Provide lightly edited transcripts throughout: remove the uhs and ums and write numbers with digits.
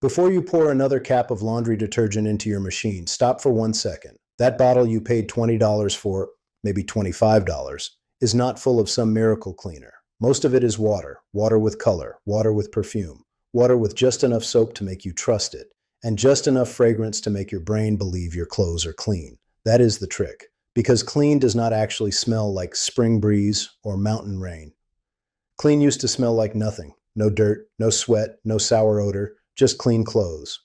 Before you pour another cap of laundry detergent into your machine, stop for 1 second. That bottle you paid $20 for, maybe $25, is not full of some miracle cleaner. Most of it is water, water with color, water with perfume, water with just enough soap to make you trust it, and just enough fragrance to make your brain believe your clothes are clean. That is the trick, because clean does not actually smell like spring breeze or mountain rain. Clean used to smell like nothing. No dirt, no sweat, no sour odor, just clean clothes.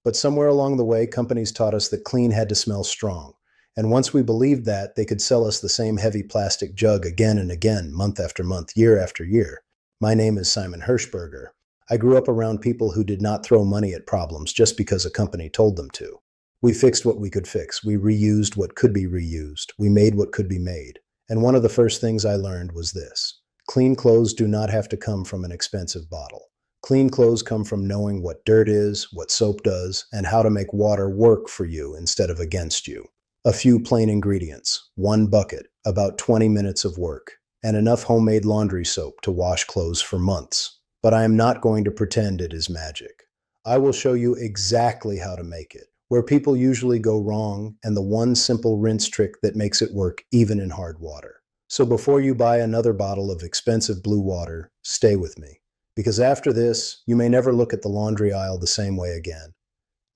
But somewhere along the way, companies taught us that clean had to smell strong. And once we believed that, they could sell us the same heavy plastic jug again and again, month after month, year after year. My name is Simon Hershberger. I grew up around people who did not throw money at problems just because a company told them to. We fixed what we could fix. We reused what could be reused. We made what could be made. And one of the first things I learned was this. Clean clothes do not have to come from an expensive bottle. Clean clothes come from knowing what dirt is, what soap does, and how to make water work for you instead of against you. A few plain ingredients, 1 bucket, about 20 minutes of work, and enough homemade laundry soap to wash clothes for months. But I am not going to pretend it is magic. I will show you exactly how to make it, where people usually go wrong, and the one simple rinse trick that makes it work even in hard water. So before you buy another bottle of expensive blue water, stay with me. Because after this, you may never look at the laundry aisle the same way again.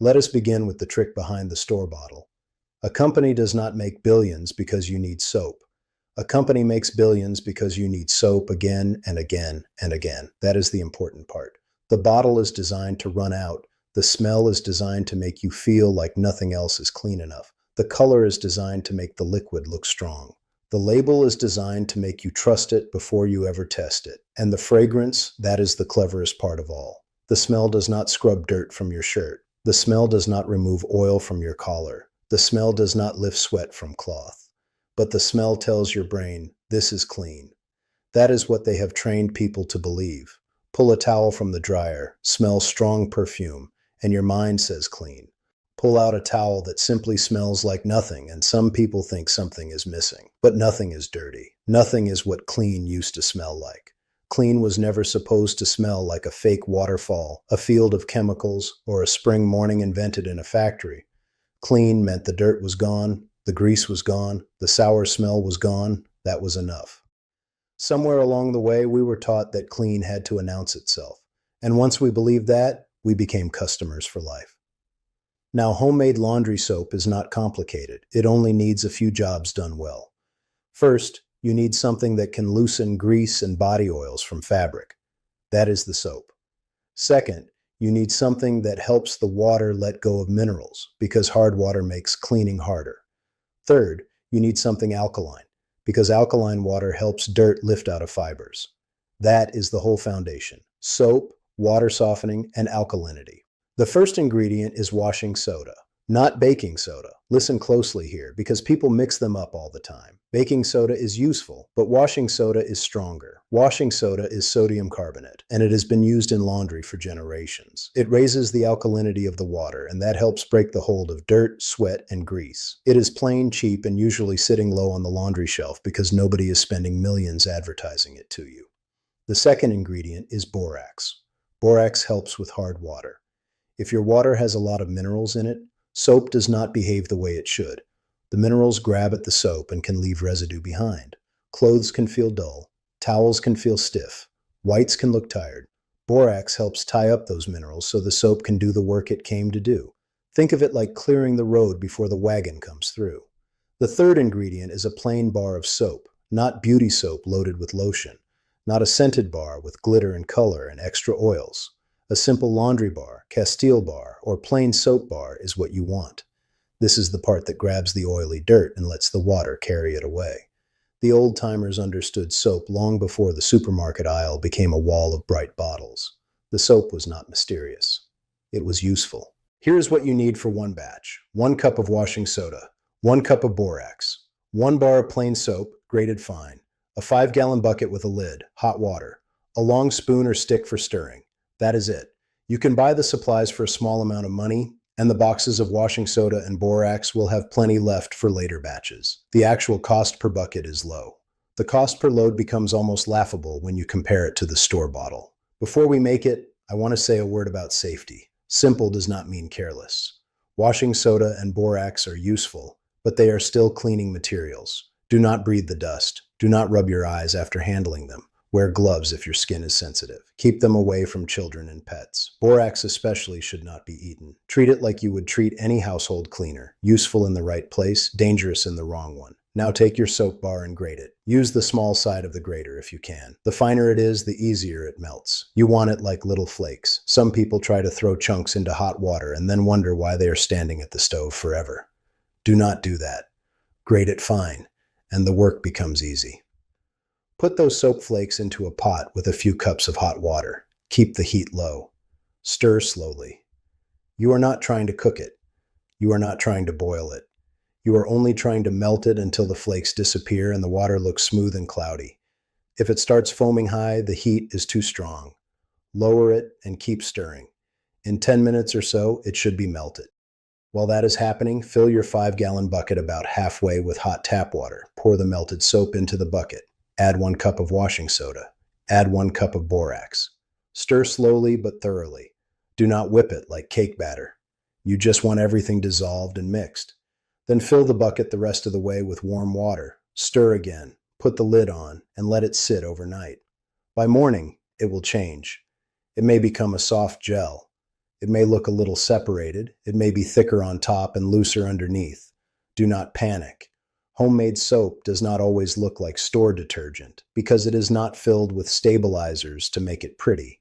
Let us begin with the trick behind the store bottle. A company does not make billions because you need soap. A company makes billions because you need soap again and again and again. That is the important part. The bottle is designed to run out. The smell is designed to make you feel like nothing else is clean enough. The color is designed to make the liquid look strong. The label is designed to make you trust it before you ever test it. And the fragrance, that is the cleverest part of all. The smell does not scrub dirt from your shirt. The smell does not remove oil from your collar. The smell does not lift sweat from cloth. But the smell tells your brain, this is clean. That is what they have trained people to believe. Pull a towel from the dryer, smell strong perfume, and your mind says clean. Pull out a towel that simply smells like nothing, and some people think something is missing. But nothing is dirty. Nothing is what clean used to smell like. Clean was never supposed to smell like a fake waterfall, a field of chemicals, or a spring morning invented in a factory. Clean meant the dirt was gone, the grease was gone, the sour smell was gone. That was enough. Somewhere along the way, we were taught that clean had to announce itself. And once we believed that, we became customers for life. Now, homemade laundry soap is not complicated. It only needs a few jobs done well. First, you need something that can loosen grease and body oils from fabric. That is the soap. Second, you need something that helps the water let go of minerals, because hard water makes cleaning harder. Third, you need something alkaline, because alkaline water helps dirt lift out of fibers. That is the whole foundation: soap, water softening, and alkalinity. The first ingredient is washing soda, not baking soda. Listen closely here, because people mix them up all the time. Baking soda is useful, but washing soda is stronger. Washing soda is sodium carbonate, and it has been used in laundry for generations. It raises the alkalinity of the water, and that helps break the hold of dirt, sweat, and grease. It is plain, cheap, and usually sitting low on the laundry shelf because nobody is spending millions advertising it to you. The second ingredient is borax. Borax helps with hard water. If your water has a lot of minerals in it, soap does not behave the way it should. The minerals grab at the soap and can leave residue behind. Clothes can feel dull. Towels can feel stiff. Whites can look tired. Borax helps tie up those minerals so the soap can do the work it came to do. Think of it like clearing the road before the wagon comes through. The third ingredient is a plain bar of soap, not beauty soap loaded with lotion, not a scented bar with glitter and color and extra oils. A simple laundry bar, Castile bar, or plain soap bar is what you want. This is the part that grabs the oily dirt and lets the water carry it away. The old-timers understood soap long before the supermarket aisle became a wall of bright bottles. The soap was not mysterious. It was useful. Here's what you need for one batch: 1 cup of washing soda, 1 cup of borax, 1 bar of plain soap, grated fine, a 5-gallon bucket with a lid, hot water, a long spoon or stick for stirring. That is it. You can buy the supplies for a small amount of money, and the boxes of washing soda and borax will have plenty left for later batches. The actual cost per bucket is low. The cost per load becomes almost laughable when you compare it to the store bottle. Before we make it, I want to say a word about safety. Simple does not mean careless. Washing soda and borax are useful, but they are still cleaning materials. Do not breathe the dust. Do not rub your eyes after handling them. Wear gloves if your skin is sensitive. Keep them away from children and pets. Borax especially should not be eaten. Treat it like you would treat any household cleaner. Useful in the right place, dangerous in the wrong one. Now take your soap bar and grate it. Use the small side of the grater if you can. The finer it is, the easier it melts. You want it like little flakes. Some people try to throw chunks into hot water and then wonder why they are standing at the stove forever. Do not do that. Grate it fine, and the work becomes easy. Put those soap flakes into a pot with a few cups of hot water. Keep the heat low. Stir slowly. You are not trying to cook it. You are not trying to boil it. You are only trying to melt it until the flakes disappear and the water looks smooth and cloudy. If it starts foaming high, the heat is too strong. Lower it and keep stirring. In 10 minutes or so, it should be melted. While that is happening, fill your 5-gallon bucket about halfway with hot tap water. Pour the melted soap into the bucket. Add 1 cup of washing soda. Add 1 cup of borax. Stir slowly but thoroughly. Do not whip it like cake batter. You just want everything dissolved and mixed. Then fill the bucket the rest of the way with warm water. Stir again. Put the lid on and let it sit overnight. By morning, it will change. It may become a soft gel. It may look a little separated. It may be thicker on top and looser underneath. Do not panic. Homemade soap does not always look like store detergent because it is not filled with stabilizers to make it pretty.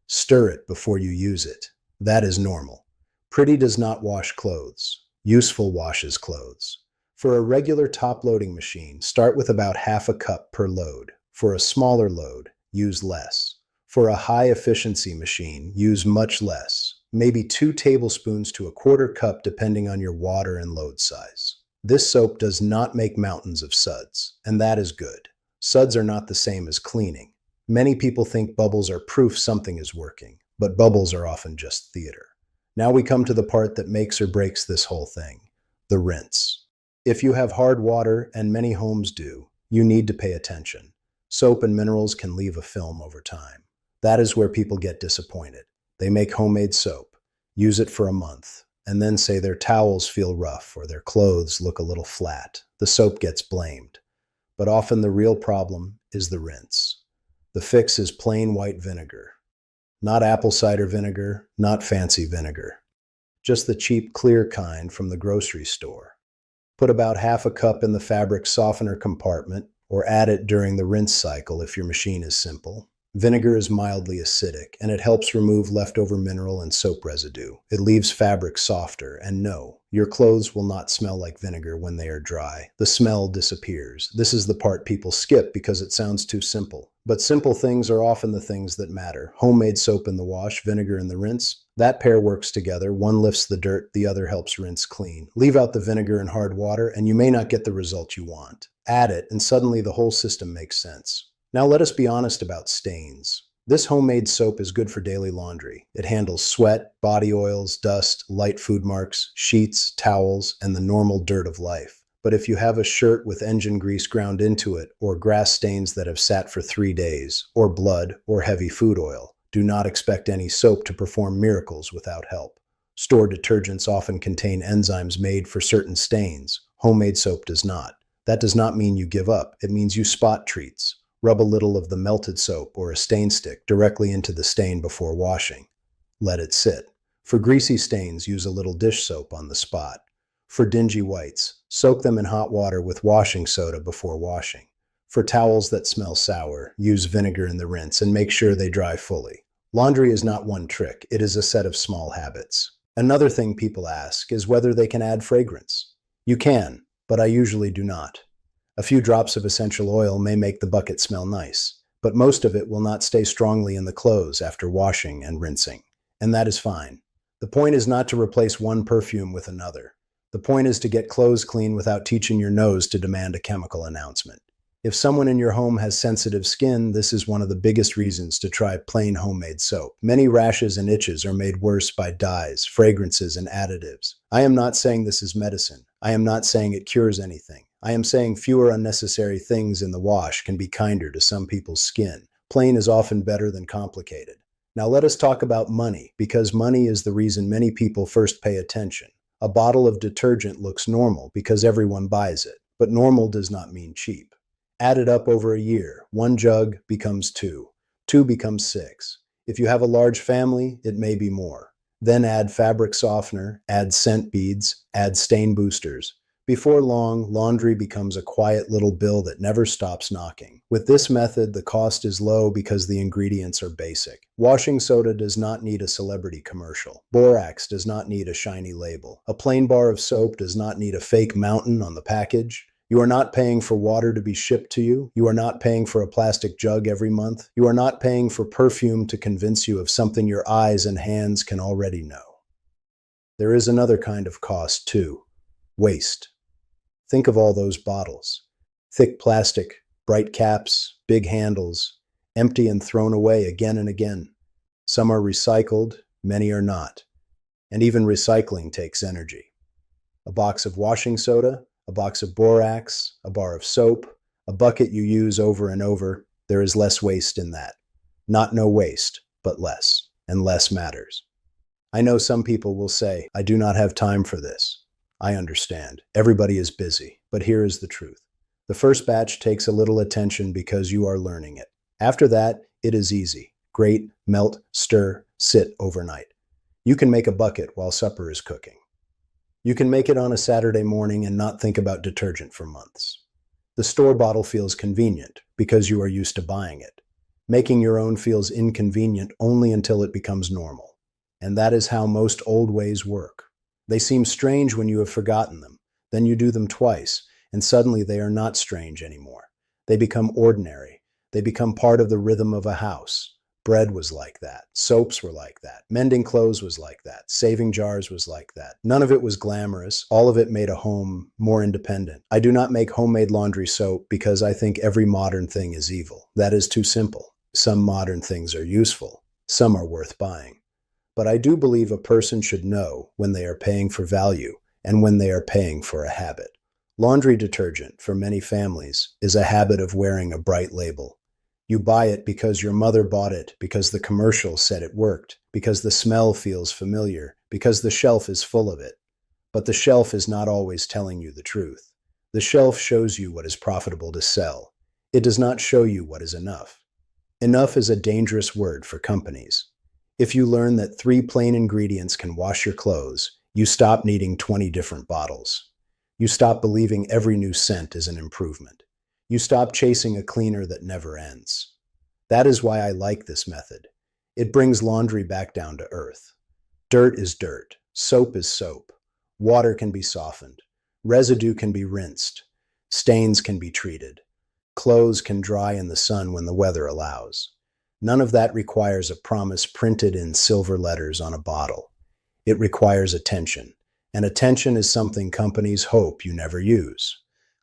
Stir it before you use it. That is normal. Pretty does not wash clothes. Useful washes clothes. For a regular top-loading machine, start with about half a cup per load. For a smaller load, use less. For a high-efficiency machine, use much less. Maybe 2 tablespoons to a quarter cup depending on your water and load size. This soap does not make mountains of suds, and that is good. Suds are not the same as cleaning. Many people think bubbles are proof something is working, but bubbles are often just theater. Now we come to the part that makes or breaks this whole thing, the rinse. If you have hard water, and many homes do, you need to pay attention. Soap and minerals can leave a film over time. That is where people get disappointed. They make homemade soap, use it for a month, and then say their towels feel rough or their clothes look a little flat. The soap gets blamed. But often the real problem is the rinse. The fix is plain white vinegar. Not apple cider vinegar, not fancy vinegar. Just the cheap, clear kind from the grocery store. Put about half a cup in the fabric softener compartment or add it during the rinse cycle if your machine is simple. Vinegar is mildly acidic, and it helps remove leftover mineral and soap residue. It leaves fabric softer, and no, your clothes will not smell like vinegar when they are dry. The smell disappears. This is the part people skip because it sounds too simple. But simple things are often the things that matter. Homemade soap in the wash, vinegar in the rinse. That pair works together. One lifts the dirt, the other helps rinse clean. Leave out the vinegar and hard water, and you may not get the result you want. Add it, and suddenly the whole system makes sense. Now let us be honest about stains. This homemade soap is good for daily laundry. It handles sweat, body oils, dust, light food marks, sheets, towels, and the normal dirt of life. But if you have a shirt with engine grease ground into it, or grass stains that have sat for 3 days, or blood, or heavy food oil, do not expect any soap to perform miracles without help. Store detergents often contain enzymes made for certain stains. Homemade soap does not. That does not mean you give up. It means you spot treats. Rub a little of the melted soap or a stain stick directly into the stain before washing. Let it sit. For greasy stains, use a little dish soap on the spot. For dingy whites, soak them in hot water with washing soda before washing. For towels that smell sour, use vinegar in the rinse and make sure they dry fully. Laundry is not one trick, it is a set of small habits. Another thing people ask is whether they can add fragrance. You can, but I usually do not. A few drops of essential oil may make the bucket smell nice, but most of it will not stay strongly in the clothes after washing and rinsing, and that is fine. The point is not to replace one perfume with another. The point is to get clothes clean without teaching your nose to demand a chemical announcement. If someone in your home has sensitive skin, this is one of the biggest reasons to try plain homemade soap. Many rashes and itches are made worse by dyes, fragrances, and additives. I am not saying this is medicine. I am not saying it cures anything. I am saying fewer unnecessary things in the wash can be kinder to some people's skin. Plain is often better than complicated. Now let us talk about money, because money is the reason many people first pay attention. A bottle of detergent looks normal because everyone buys it, but normal does not mean cheap. Add it up over a year. One jug becomes two. Two becomes six. If you have a large family, it may be more. Then add fabric softener, add scent beads, add stain boosters. Before long, laundry becomes a quiet little bill that never stops knocking. With this method, the cost is low because the ingredients are basic. Washing soda does not need a celebrity commercial. Borax does not need a shiny label. A plain bar of soap does not need a fake mountain on the package. You are not paying for water to be shipped to you. You are not paying for a plastic jug every month. You are not paying for perfume to convince you of something your eyes and hands can already know. There is another kind of cost too: waste. Think of all those bottles. Thick plastic, bright caps, big handles, empty and thrown away again and again. Some are recycled, many are not. And even recycling takes energy. A box of washing soda, a box of borax, a bar of soap, a bucket you use over and over, there is less waste in that. Not no waste, but less, and less matters. I know some people will say, I do not have time for this. I understand. Everybody is busy, but here is the truth. The first batch takes a little attention because you are learning it. After that, it is easy. Grate, melt, stir, sit overnight. You can make a bucket while supper is cooking. You can make it on a Saturday morning and not think about detergent for months. The store bottle feels convenient because you are used to buying it. Making your own feels inconvenient only until it becomes normal. And that is how most old ways work. They seem strange when you have forgotten them. Then you do them twice, and suddenly they are not strange anymore. They become ordinary. They become part of the rhythm of a house. Bread was like that. Soaps were like that. Mending clothes was like that. Saving jars was like that. None of it was glamorous. All of it made a home more independent. I do not make homemade laundry soap because I think every modern thing is evil. That is too simple. Some modern things are useful. Some are worth buying. But I do believe a person should know when they are paying for value and when they are paying for a habit. Laundry detergent, for many families, is a habit of wearing a bright label. You buy it because your mother bought it, because the commercial said it worked, because the smell feels familiar, because the shelf is full of it. But the shelf is not always telling you the truth. The shelf shows you what is profitable to sell. It does not show you what is enough. Enough is a dangerous word for companies. If you learn that 3 plain ingredients can wash your clothes, you stop needing 20 different bottles. You stop believing every new scent is an improvement. You stop chasing a cleaner that never ends. That is why I like this method. It brings laundry back down to earth. Dirt is dirt. Soap is soap. Water can be softened. Residue can be rinsed. Stains can be treated. Clothes can dry in the sun when the weather allows. None of that requires a promise printed in silver letters on a bottle. It requires attention, and attention is something companies hope you never use.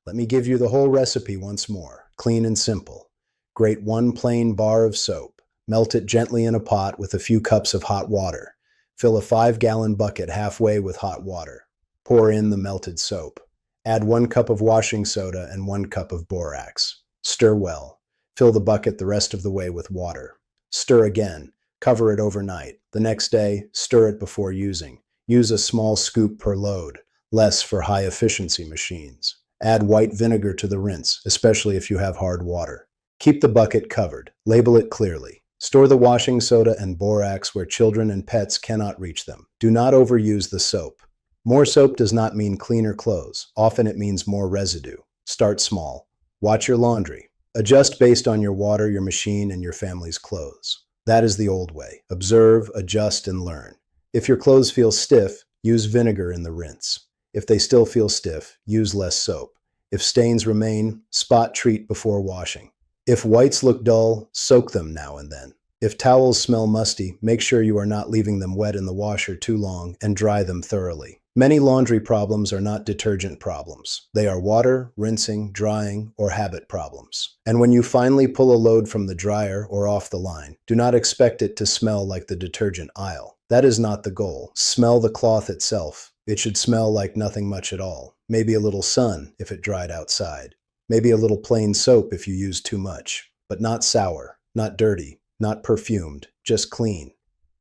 Let me give you the whole recipe once more, clean and simple. Grate 1 plain bar of soap. Melt it gently in a pot with a few cups of hot water. Fill a 5-gallon bucket halfway with hot water. Pour in the melted soap. Add 1 cup of washing soda and 1 cup of borax. Stir well. Fill the bucket the rest of the way with water. Stir again. Cover it overnight. The next day, stir it before using. Use a small scoop per load, less for high-efficiency machines. Add white vinegar to the rinse, especially if you have hard water. Keep the bucket covered. Label it clearly. Store the washing soda and borax where children and pets cannot reach them. Do not overuse the soap. More soap does not mean cleaner clothes. Often it means more residue. Start small. Watch your laundry. Adjust based on your water, your machine, and your family's clothes. That is the old way. Observe, adjust, and learn. If your clothes feel stiff, use vinegar in the rinse. If they still feel stiff, use less soap. If stains remain, spot treat before washing. If whites look dull, soak them now and then. If towels smell musty, make sure you are not leaving them wet in the washer too long and dry them thoroughly. Many laundry problems are not detergent problems. They are water, rinsing, drying, or habit problems. And when you finally pull a load from the dryer or off the line, do not expect it to smell like the detergent aisle. That is not the goal. Smell the cloth itself. It should smell like nothing much at all. Maybe a little sun if it dried outside. Maybe a little plain soap if you used too much. But not sour, not dirty, not perfumed. just clean.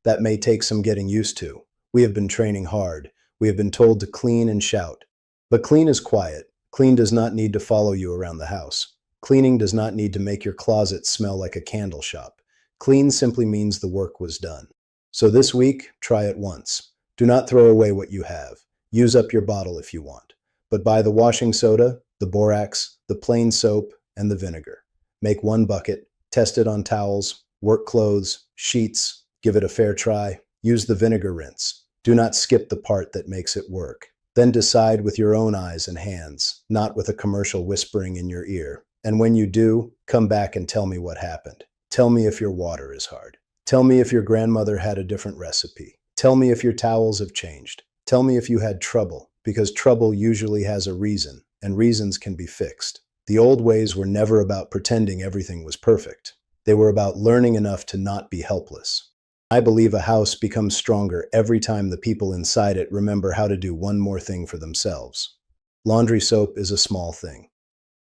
That may take some getting used to. We have been training hard. We have been told to clean and shout. But clean is quiet. Clean does not need to follow you around the house. Cleaning does not need to make your closet smell like a candle shop. Clean simply means the work was done. So this week, try it once. Do not throw away what you have. Use up your bottle if you want. But buy the washing soda, the borax, the plain soap, and the vinegar. Make one bucket, test it on towels, work clothes, sheets, give it a fair try. Use the vinegar rinse. Do not skip the part that makes it work. Then decide with your own eyes and hands, not with a commercial whispering in your ear. And when you do, come back and tell me what happened. Tell me if your water is hard. Tell me if your grandmother had a different recipe. Tell me if your towels have changed. Tell me if you had trouble, because trouble usually has a reason, and reasons can be fixed. The old ways were never about pretending everything was perfect. They were about learning enough to not be helpless. I believe a house becomes stronger every time the people inside it remember how to do one more thing for themselves. Laundry soap is a small thing,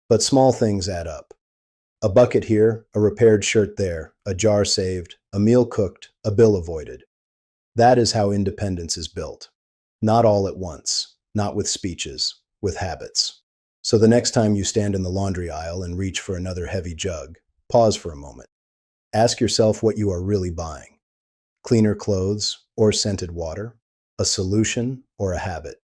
but small things add up. A bucket here, a repaired shirt there, a jar saved, a meal cooked, a bill avoided. That is how independence is built. Not all at once, not with speeches, with habits. So the next time you stand in the laundry aisle and reach for another heavy jug, pause for a moment. Ask yourself what you are really buying. Cleaner clothes or scented water? A solution or a habit?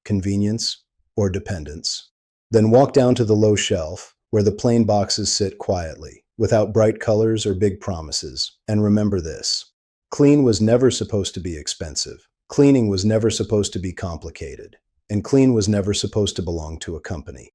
Convenience or dependence? Then walk down to the low shelf where the plain boxes sit quietly, without bright colors or big promises. And remember this: clean was never supposed to be expensive. Cleaning was never supposed to be complicated. And clean was never supposed to belong to a company.